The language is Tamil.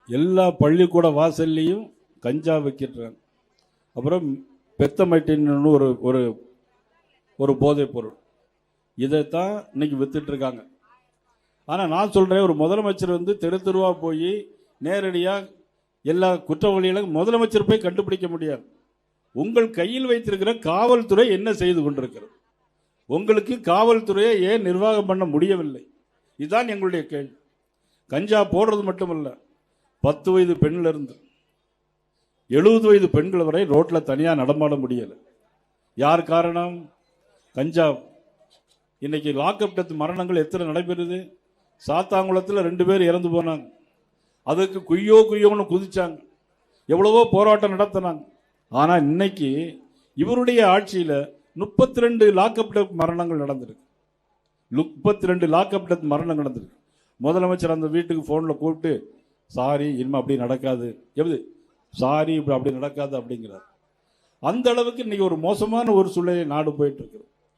எல்லா பள்ளிக்கூட வாசல்லையும் கஞ்சா வைக்கிறாங்க. அப்புறம் பெத்தமைட்டின்னு ஒரு ஒரு ஒரு போதைப் பொருள், இதைத்தான் இன்னைக்கு வித்துட்டு இருக்காங்க. ஆனால் நான் சொல்கிறேன், ஒரு முதலமைச்சர் தெரு தெருவா போய் நேரடியாக எல்லா குற்றவாளிகளும் முதலமைச்சர் போய் கண்டுபிடிக்க முடியாது. உங்கள் கையில் வைத்திருக்கிற காவல்துறை என்ன செய்து கொண்டிருக்கிறது? உங்களுக்கு காவல்துறையை ஏன் நிர்வாகம் பண்ண முடியவில்லை? இதுதான் எங்களுடைய கேள்வி. கஞ்சா போடுறது மட்டுமல்ல, 10 வயது பெண்ணிலிருந்து 70 வயது பெண்கள் வரை ரோட்டில் தனியாக நடமாட முடியல. யார் காரணம்? கஞ்சா. இன்னைக்கு லாக்அப் டெத் மரணங்கள் எத்தனை நடைபெறுது? சாத்தாங்குளத்தில் 2 பேர் இறந்து போனாங்க. அதுக்கு குய்யோன்னு குதிச்சாங்க, எவ்வளவோ போராட்டம் நடத்தினாங்க. ஆனால் இன்னைக்கு இவருடைய ஆட்சியில் 32 லாக்அப் டெத் மரணங்கள் நடந்திருக்கு. 32 லாக்அப் டெத் மரணம் நடந்திருக்கு. முதலமைச்சர் அந்த வீட்டுக்கு ஃபோனில் கூப்பிட்டு, சாரி இனிமே அப்படி நடக்காது, எப்படி சாரி அப்படி நடக்காது அப்படிங்கிறார். அந்த அளவுக்கு இன்னைக்கு ஒரு மோசமான ஒரு சூழ்நிலை நாடு போயிட்டு இருக்கு.